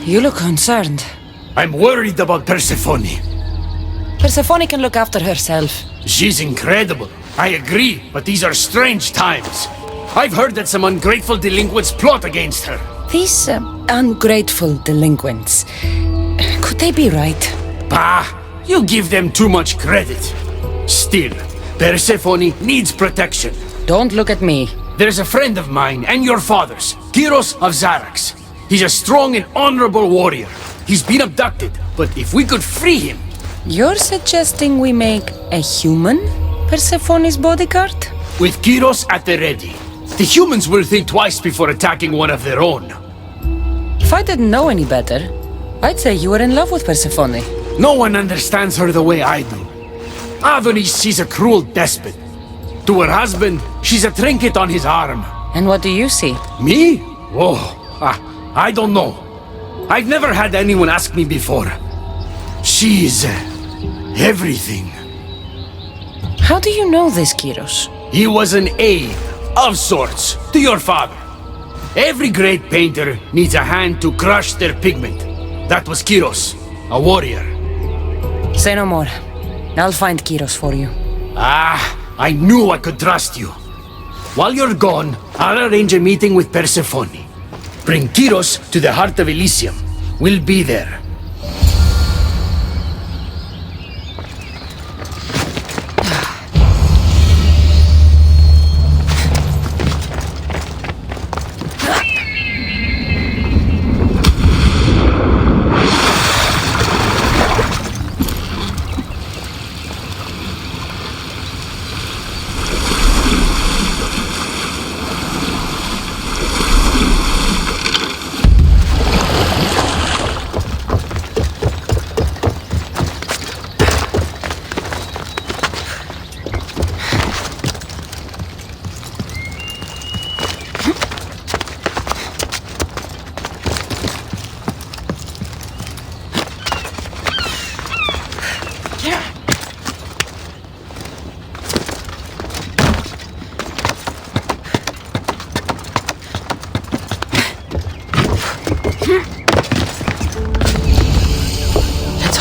You look concerned. I'm worried about Persephone. Persephone can look after herself. She's incredible. I agree, but these are strange times. I've heard that some ungrateful delinquents plot against her. These ungrateful delinquents. Could they be right? Bah! You give them too much credit. Still, Persephone needs protection. Don't look at me. There's a friend of mine and your father's, Kyros of Xarax. He's a strong and honorable warrior. He's been abducted, but if we could free him... You're suggesting we make a human Persephone's bodyguard? With Kyros at the ready, the humans will think twice before attacking one of their own. If I didn't know any better, I'd say you were in love with Persephone. No one understands her the way I do. Adonis, she's a cruel despot. To her husband, she's a trinket on his arm. And what do you see? Me? Oh, I don't know. I've never had anyone ask me before. She's... everything. How do you know this, Kyros? He was an aide, of sorts, to your father. Every great painter needs a hand to crush their pigment. That was Kyros, a warrior. Say no more. I'll find Kyros for you. I knew I could trust you. While you're gone, I'll arrange a meeting with Persephone. Bring Kyros to the heart of Elysium. We'll be there.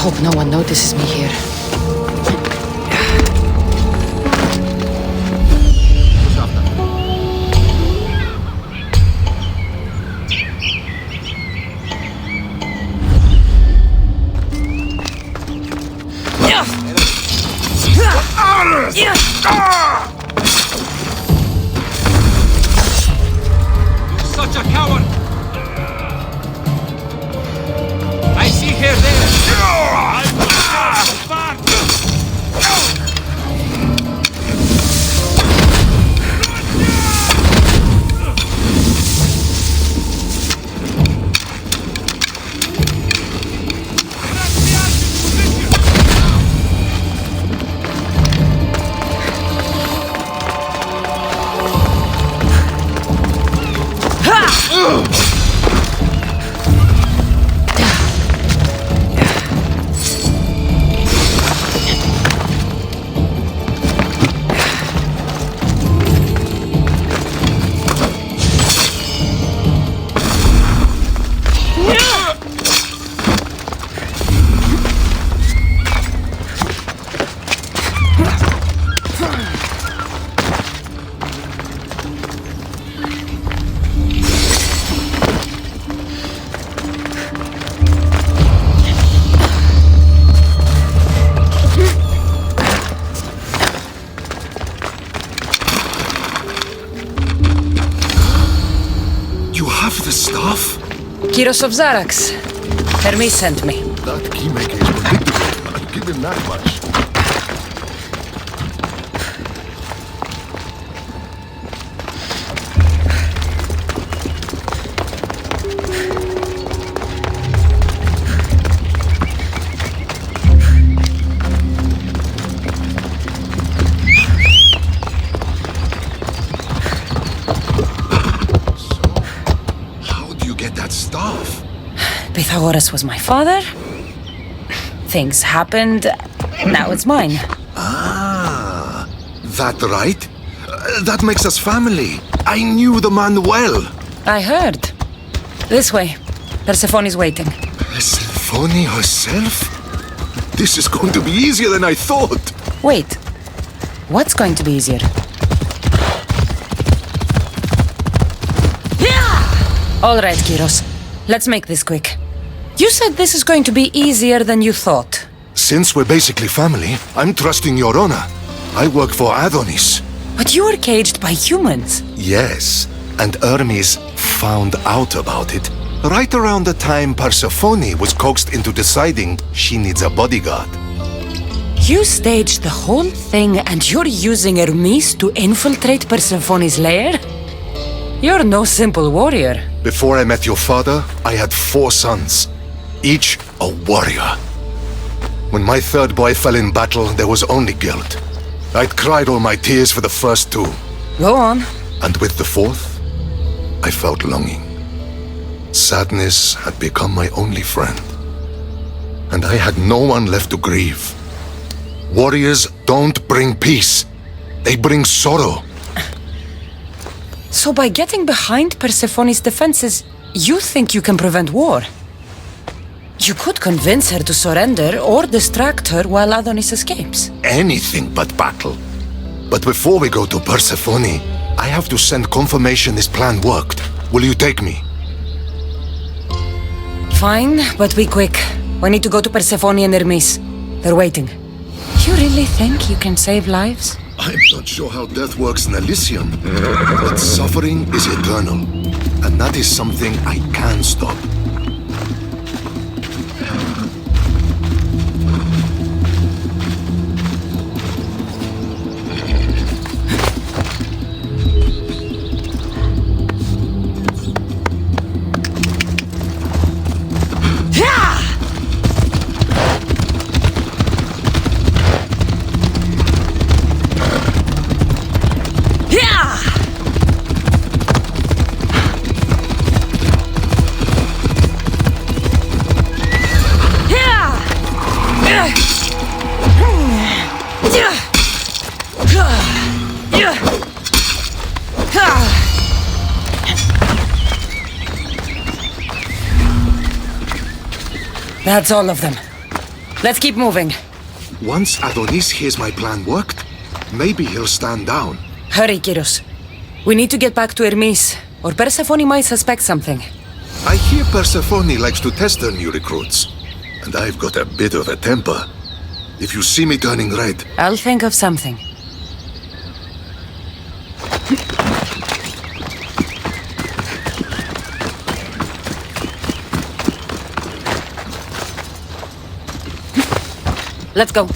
Hope no one notices me here. Such a coward! I see her there! Kyros of Xarax. Hermes sent me. That keymaker is predictable. I'll give him that much. Pythagoras was my father. Things happened, Now it's mine. Ah, that right? That makes us family. I knew the man well. I heard. This way. Persephone is waiting. Persephone herself? This is going to be easier than I thought. Wait. What's going to be easier? All right, Kyros. Let's make this quick. You said this is going to be easier than you thought. Since we're basically family, I'm trusting your honor. I work for Adonis. But you were caged by humans. Yes, and Hermes found out about it right around the time Persephone was coaxed into deciding she needs a bodyguard. You staged the whole thing and you're using Hermes to infiltrate Persephone's lair? You're no simple warrior. Before I met your father, I had 4 sons, each a warrior. When my third boy fell in battle, there was only guilt. I'd cried all my tears for the first 2. Go on. And with the 4th, I felt longing. Sadness had become my only friend. And I had no one left to grieve. Warriors don't bring peace. They bring sorrow. So by getting behind Persephone's defenses, you think you can prevent war? You could convince her to surrender or distract her while Adonis escapes. Anything but battle. But before we go to Persephone, I have to send confirmation this plan worked. Will you take me? Fine, but be quick. We need to go to Persephone and Hermes. They're waiting. You really think you can save lives? I'm not sure how death works in Elysium, but suffering is eternal, and that is something I can stop. That's all of them. Let's keep moving. Once Adonis hears my plan worked, maybe he'll stand down. Hurry, Kyros. We need to get back to Hermes, or Persephone might suspect something. I hear Persephone likes to test her new recruits, and I've got a bit of a temper. If you see me turning red, I'll think of something. Let's go.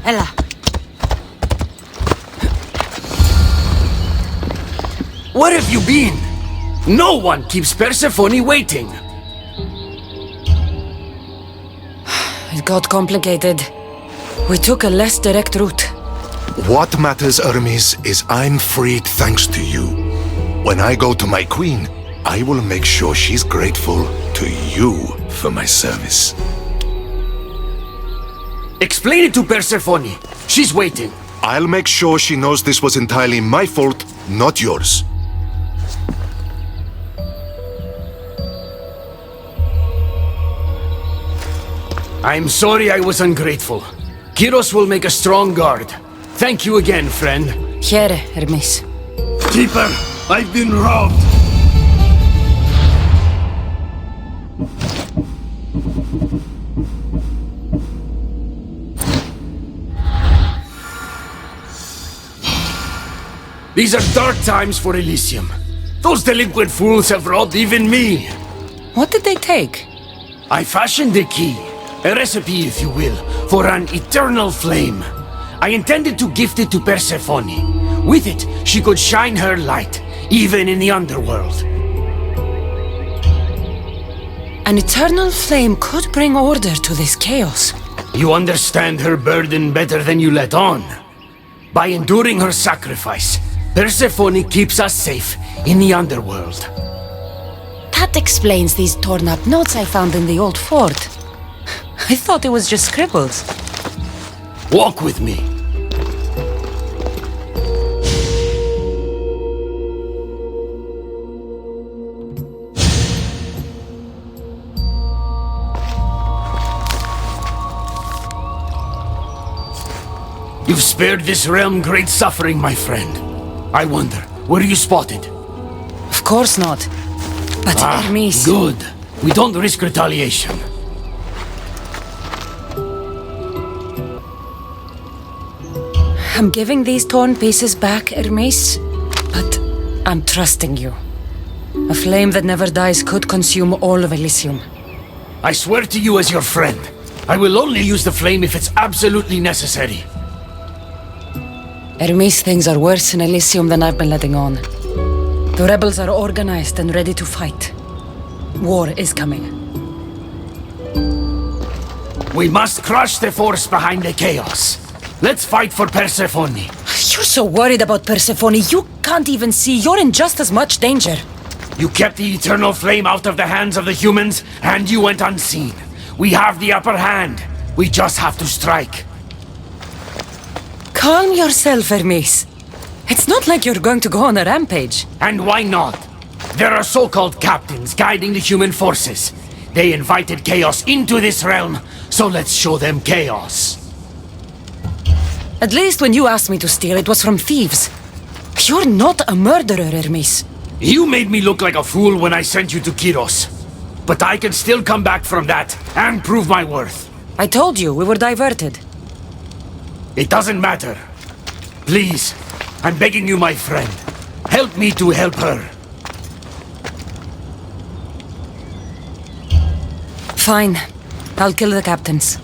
Ella. Where have you been? No one keeps Persephone waiting. It got complicated. We took a less direct route. what matters, Hermes, is I'm freed thanks to you. When I go to my queen, I will make sure she's grateful to you for my service. Explain it to Persephone. She's waiting. I'll make sure she knows this was entirely my fault, not yours. I'm sorry I was ungrateful. Kyros will make a strong guard. Thank you again, friend. Here, Hermes. Keeper, I've been robbed. These are dark times for Elysium. Those delinquent fools have robbed even me. What did they take? I fashioned a key, a recipe if you will, for an eternal flame. I intended to gift it to Persephone. With it, she could shine her light, even in the underworld. An eternal flame could bring order to this chaos. You understand her burden better than you let on. By enduring her sacrifice, Persephone keeps us safe in the underworld. That explains these torn-up notes I found in the old fort. I thought it was just scribbles. Walk with me. You've spared this realm great suffering, my friend. I wonder, were you spotted? Of course not. But Hermes... Good. We don't risk retaliation. I'm giving these torn pieces back, Hermes. But I'm trusting you. A flame that never dies could consume all of Elysium. I swear to you as your friend, I will only use the flame if it's absolutely necessary. Hermes, things are worse in Elysium than I've been letting on. The rebels are organized and ready to fight. War is coming. We must crush the force behind the chaos. Let's fight for Persephone. You're so worried about Persephone, you can't even see you're in just as much danger. You kept the eternal flame out of the hands of the humans, and you went unseen. We have the upper hand. We just have to strike. Calm yourself, Hermes. It's not like you're going to go on a rampage. And why not? There are so-called captains guiding the human forces. They invited chaos into this realm, so let's show them chaos. At least when you asked me to steal, it was from thieves. You're not a murderer, Hermes. You made me look like a fool when I sent you to Kyros. But I can still come back from that and prove my worth. I told you, we were diverted. It doesn't matter. Please, I'm begging you, my friend. Help me to help her. Fine. I'll kill the captains.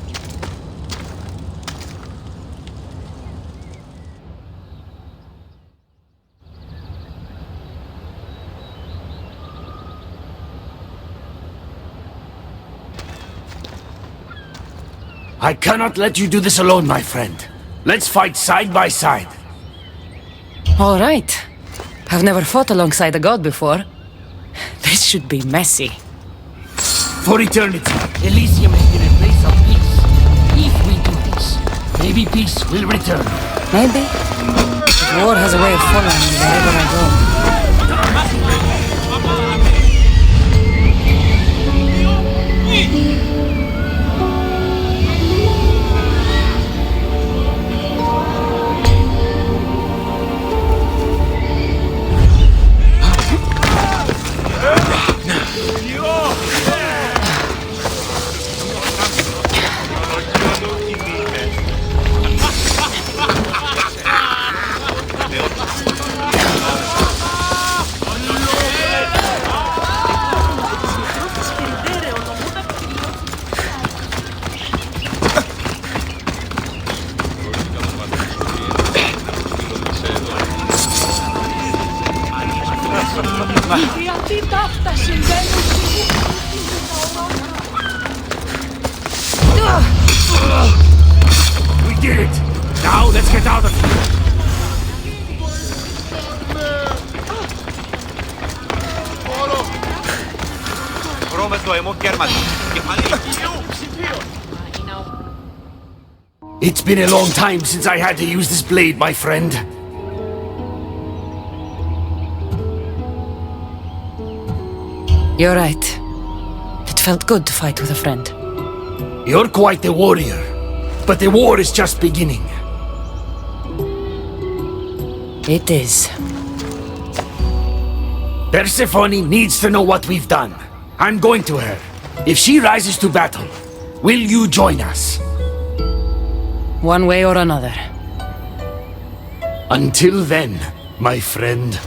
I cannot let you do this alone, my friend. Let's fight side by side. All right. I've never fought alongside a god before. This should be messy. For eternity, Elysium has been a place of peace. If we do this, maybe peace will return. Maybe. But war has a way of following me wherever I go. We did it! Now let's get out of here! It's been a long time since I had to use this blade, my friend. You're right. It felt good to fight with a friend. You're quite the warrior, but the war is just beginning. It is. Persephone needs to know what we've done. I'm going to her. If she rises to battle, will you join us? One way or another. Until then, my friend.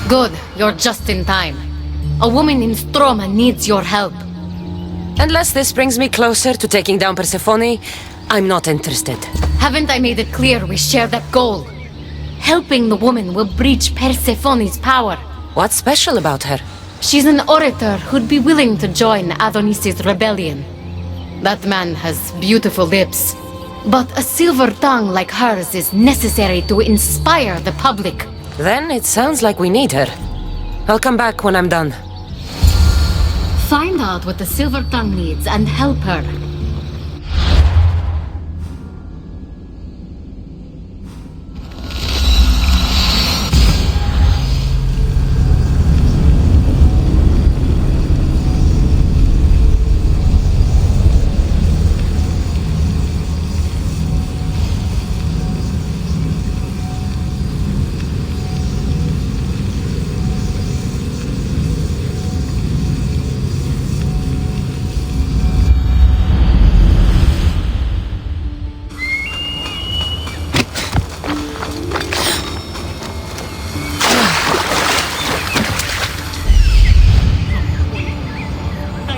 Good, you're just in time. A woman in Stroma needs your help. Unless this brings me closer to taking down Persephone, I'm not interested. Haven't I made it clear we share that goal? Helping the woman will breach Persephone's power. What's special about her? She's an orator who'd be willing to join Adonis's rebellion. That man has beautiful lips. But a silver tongue like hers is necessary to inspire the public. Then it sounds like we need her. I'll come back when I'm done. Find out what the silver tongue needs and help her.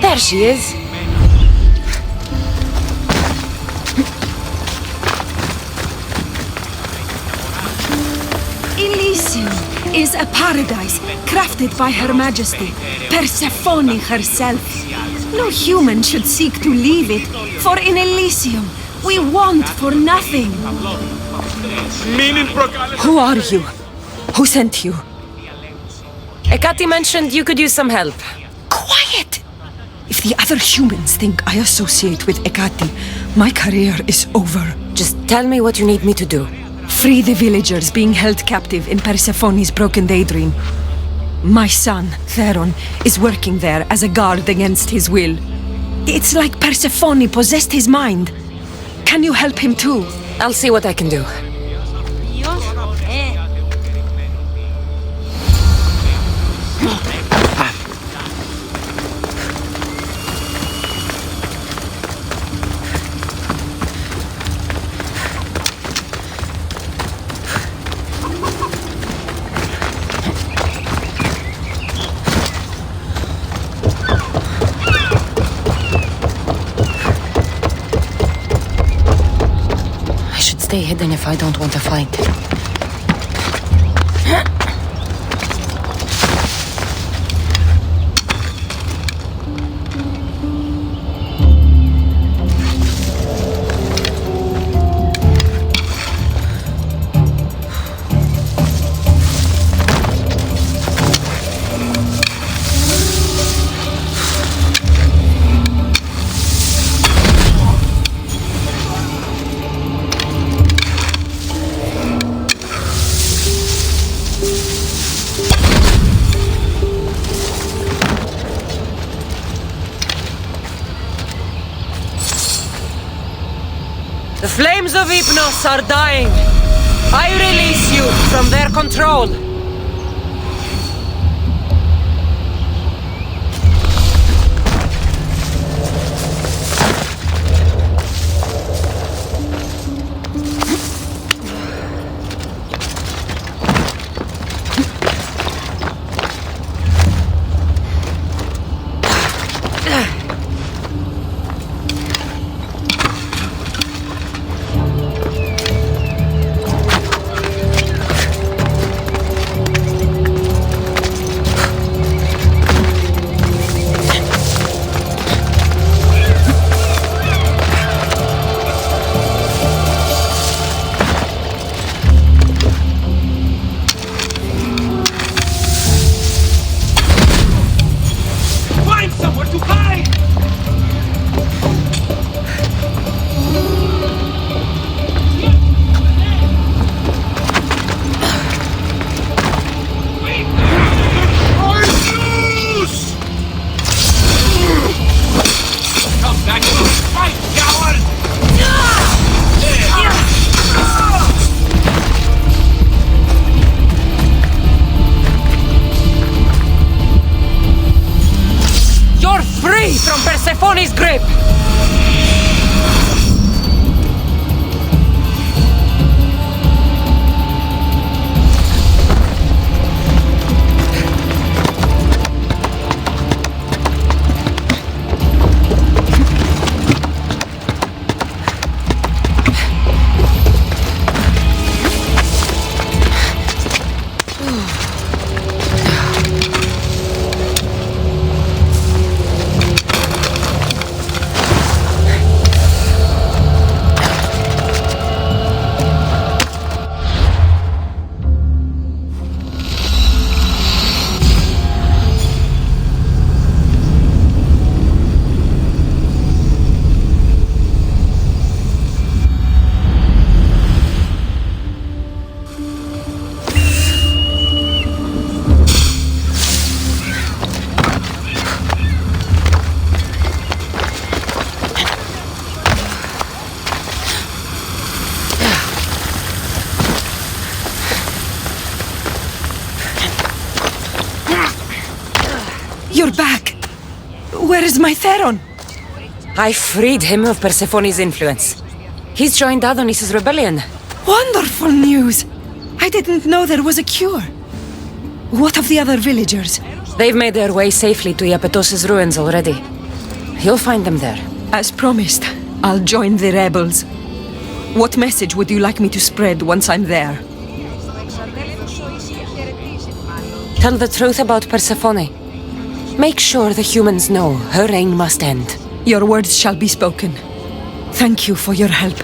There she is. Elysium is a paradise crafted by Her Majesty, Persephone herself. No human should seek to leave it, for in Elysium we want for nothing. Who are you? Who sent you? Ekati mentioned you could use some help. Quiet! If the other humans think I associate with Ekati, my career is over. Just tell me what you need me to do. Free the villagers being held captive in Persephone's broken daydream. My son, Theron, is working there as a guard against his will. It's like Persephone possessed his mind. Can you help him too? I'll see what I can do. Stay hidden if I don't want to fight. The flames of Hypnos are dying. I release you from their control. To hide! Come back to fight, coward! You're free from Persephone's grip! You're back! Where is my Theron? I freed him of Persephone's influence. He's joined Adonis's rebellion. Wonderful news! I didn't know there was a cure. What of the other villagers? They've made their way safely to Iapetos' ruins already. You'll find them there. As promised, I'll join the rebels. What message would you like me to spread once I'm there? Tell the truth about Persephone. Make sure the humans know her reign must end. Your words shall be spoken. Thank you for your help.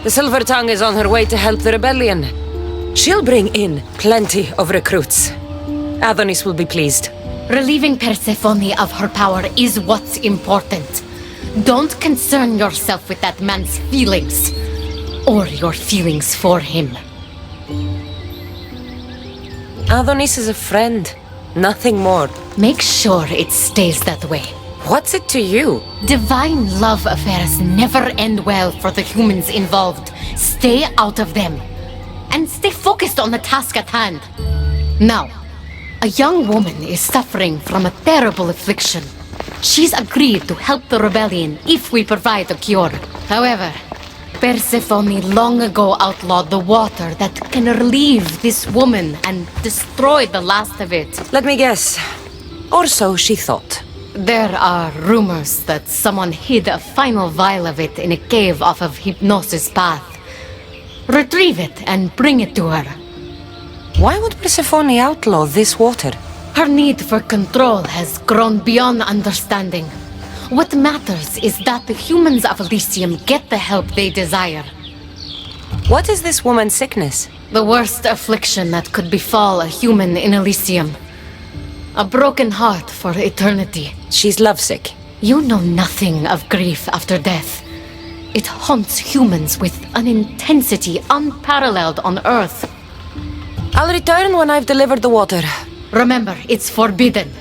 The Silver Tongue is on her way to help the rebellion. She'll bring in plenty of recruits. Adonis will be pleased. Relieving Persephone of her power is what's important. Don't concern yourself with that man's feelings. Or your feelings for him. Adonis is a friend, nothing more. Make sure it stays that way. What's it to you? Divine love affairs never end well for the humans involved. Stay out of them. And stay focused on the task at hand. Now, a young woman is suffering from a terrible affliction. She's agreed to help the rebellion if we provide a cure. However, Persephone long ago outlawed the water that can relieve this woman and destroy the last of it. Let me guess. Or so she thought. There are rumors that someone hid a final vial of it in a cave off of Hypnos' path. Retrieve it and bring it to her. Why would Persephone outlaw this water? Her need for control has grown beyond understanding. What matters is that the humans of Elysium get the help they desire. What is this woman's sickness? The worst affliction that could befall a human in Elysium. A broken heart for eternity. She's lovesick. You know nothing of grief after death. It haunts humans with an intensity unparalleled on Earth. I'll return when I've delivered the water. Remember, it's forbidden.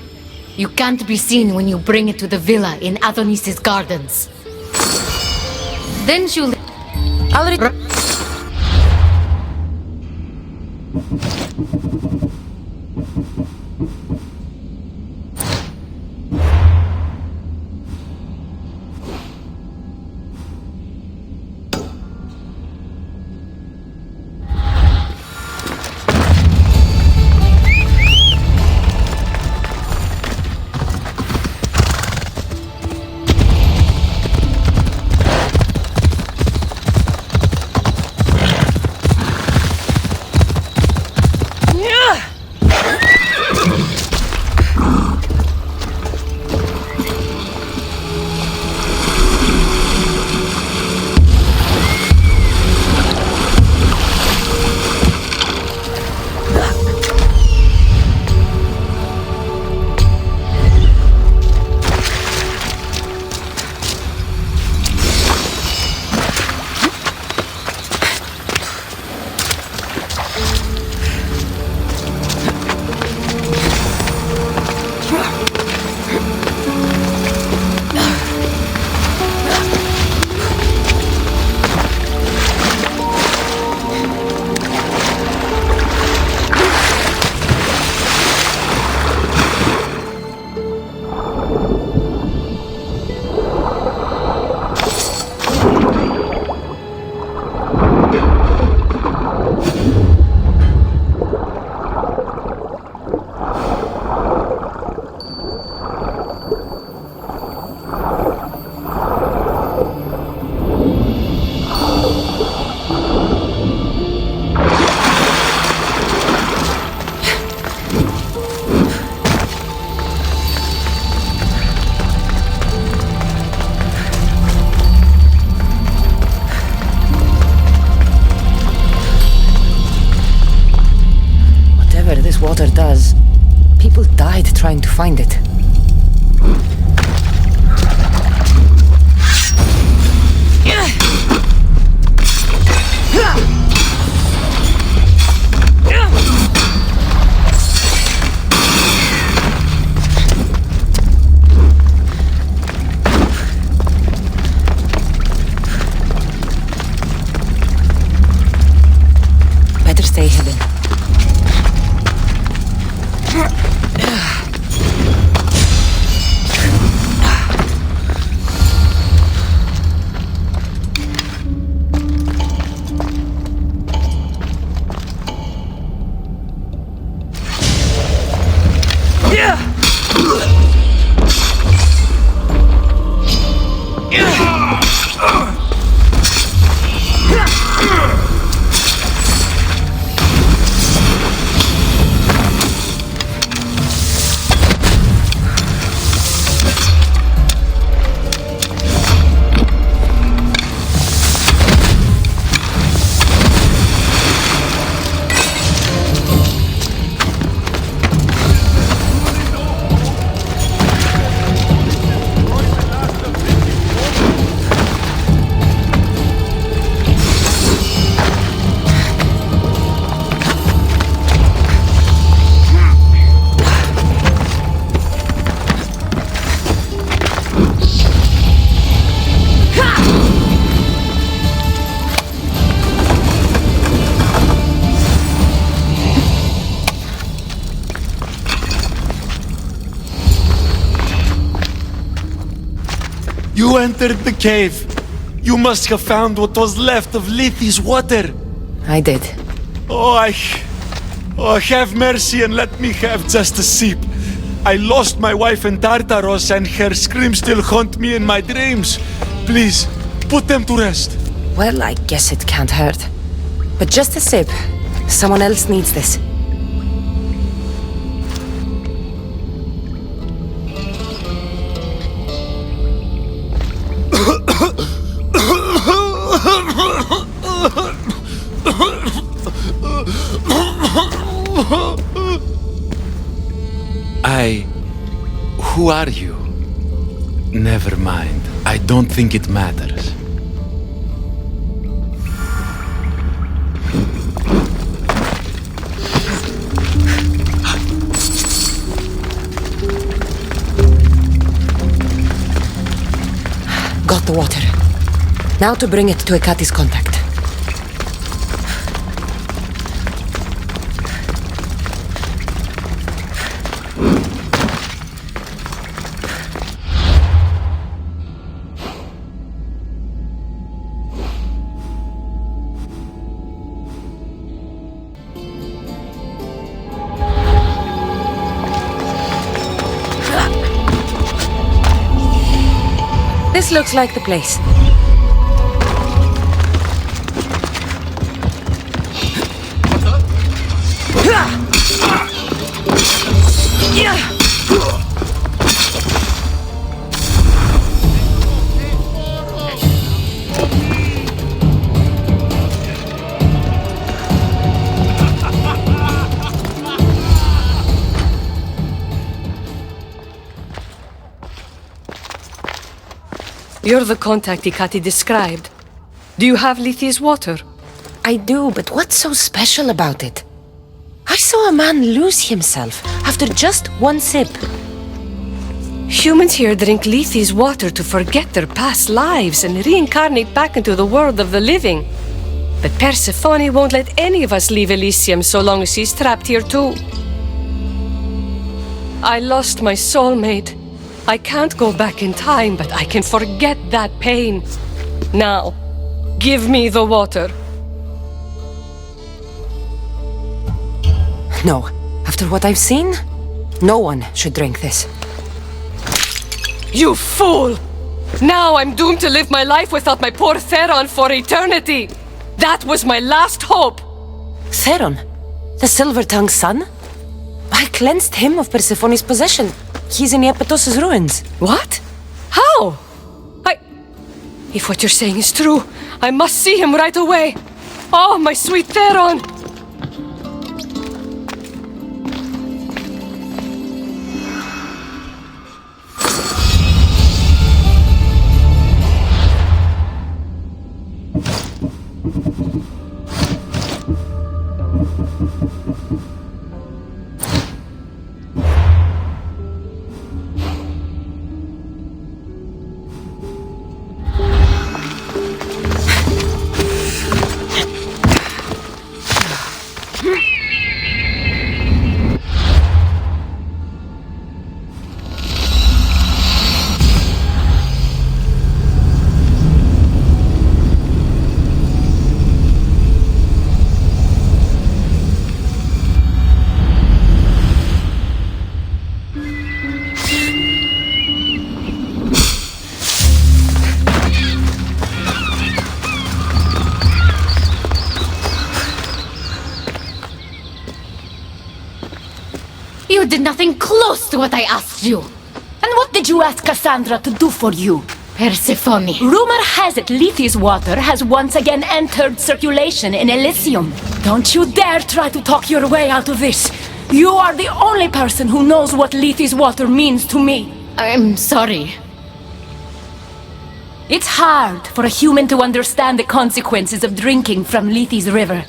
You can't be seen when you bring it to the villa in Adonis's gardens. Then she'll... this water does. People died trying to find it. Better stay hidden. You entered the cave. You must have found what was left of Lethe's water. I did. Oh, have mercy and let me have just a sip. I lost my wife in Tartaros and her screams still haunt me in my dreams. Please, put them to rest. Well, I guess it can't hurt. But just a sip. Someone else needs this. Who are you? Never mind. I don't think it matters. Got the water. Now to bring it to Ekati's contact. This looks like the place. You're the contact Ekati described. Do you have Lethe's water? I do, but what's so special about it? I saw a man lose himself after just one sip. Humans here drink Lethe's water to forget their past lives and reincarnate back into the world of the living. But Persephone won't let any of us leave Elysium so long as she's trapped here too. I lost my soulmate. I can't go back in time, but I can forget that pain. Now, give me the water. No. After what I've seen, no one should drink this. You fool! Now I'm doomed to live my life without my poor Theron for eternity! That was my last hope! Theron? The Silver-Tongue's son? I cleansed him of Persephone's possession. He's in Iapetos' ruins. What? How? If what you're saying is true, I must see him right away! Oh, my sweet Theron! You did nothing close to what I asked you. And what did you ask Cassandra to do for you? Persephone. Rumor has it Lethe's water has once again entered circulation in Elysium. Don't you dare try to talk your way out of this. You are the only person who knows what Lethe's water means to me. I'm sorry. It's hard for a human to understand the consequences of drinking from Lethe's river.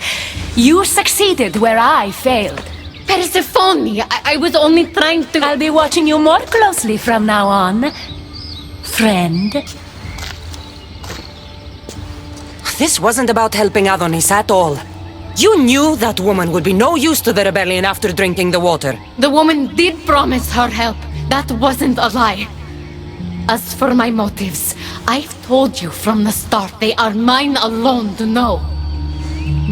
You succeeded where I failed. Persephone, I was only trying to... I'll be watching you more closely from now on, friend. This wasn't about helping Adonis at all. You knew that woman would be no use to the rebellion after drinking the water. The woman did promise her help. That wasn't a lie. As for my motives, I've told you from the start they are mine alone to know.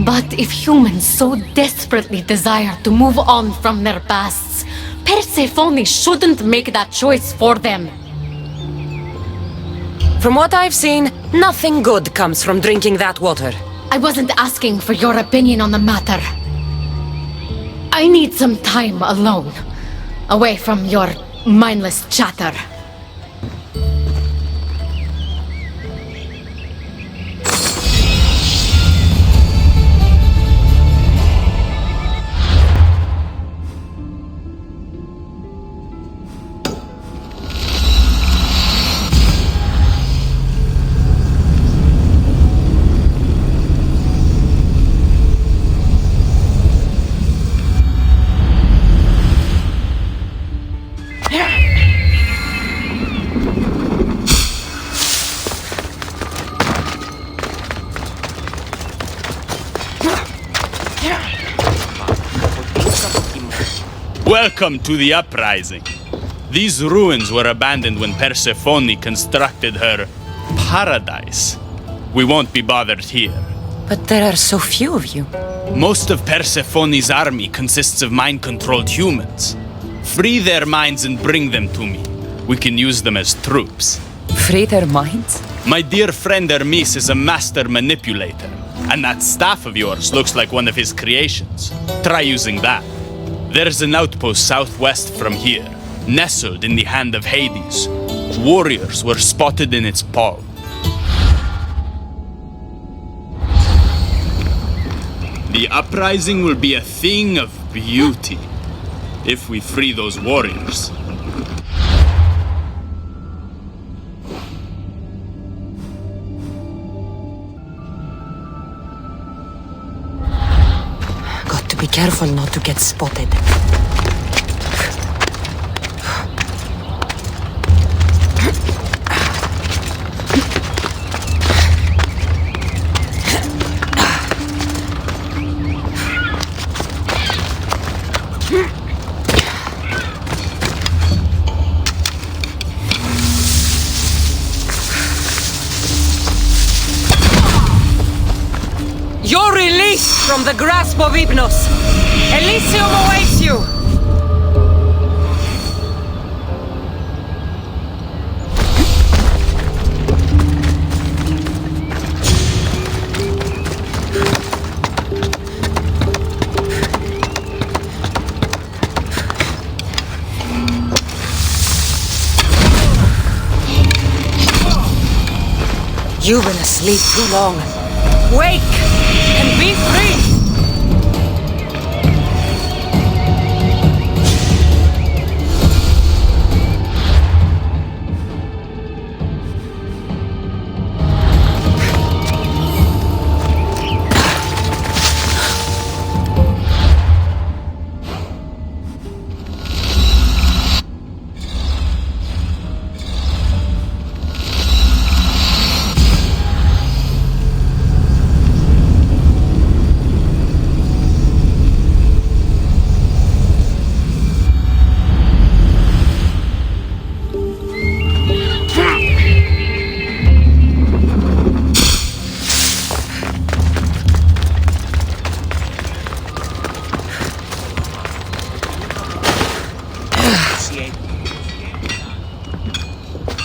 But if humans so desperately desire to move on from their pasts, Persephone shouldn't make that choice for them. From what I've seen, nothing good comes from drinking that water. I wasn't asking for your opinion on the matter. I need some time alone, away from your mindless chatter. Welcome to the uprising. These ruins were abandoned when Persephone constructed her paradise. We won't be bothered here. But there are so few of you. Most of Persephone's army consists of mind-controlled humans. Free their minds and bring them to me. We can use them as troops. Free their minds? My dear friend Hermes is a master manipulator. And that staff of yours looks like one of his creations. Try using that. There's an outpost southwest from here, nestled in the hand of Hades. Warriors were spotted in its palm. The uprising will be a thing of beauty, if we free those warriors. Got to be careful not to get spotted. You're released from the grasp of Hypnos. Elysium awaits you. You've been asleep too long. Wake and be free!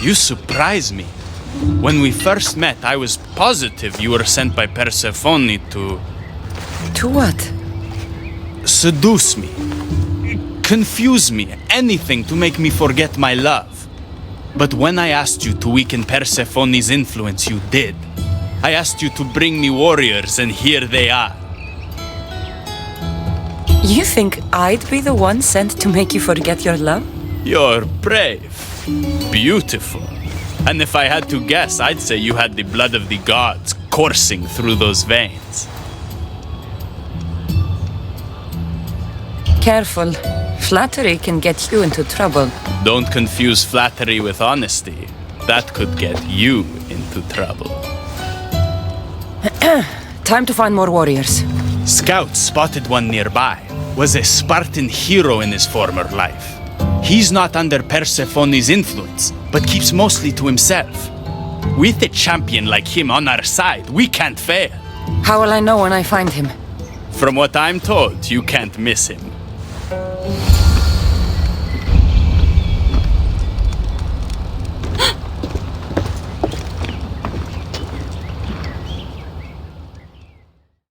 You surprise me. When we first met, I was positive you were sent by Persephone to... To what? seduce me. confuse me, anything to make me forget my love. But when I asked you to weaken Persephone's influence, you did. I asked you to bring me warriors, and here they are. You think I'd be the one sent to make you forget your love? You're brave, beautiful. And if I had to guess, I'd say you had the blood of the gods coursing through those veins. Careful. Flattery can get you into trouble. Don't confuse flattery with honesty. That could get you into trouble. Time to find more warriors. Scouts spotted one nearby. Was a Spartan hero in his former life. He's not under Persephone's influence, but keeps mostly to himself. With a champion like him on our side, we can't fail. How will I know when I find him? From what I'm told, you can't miss him.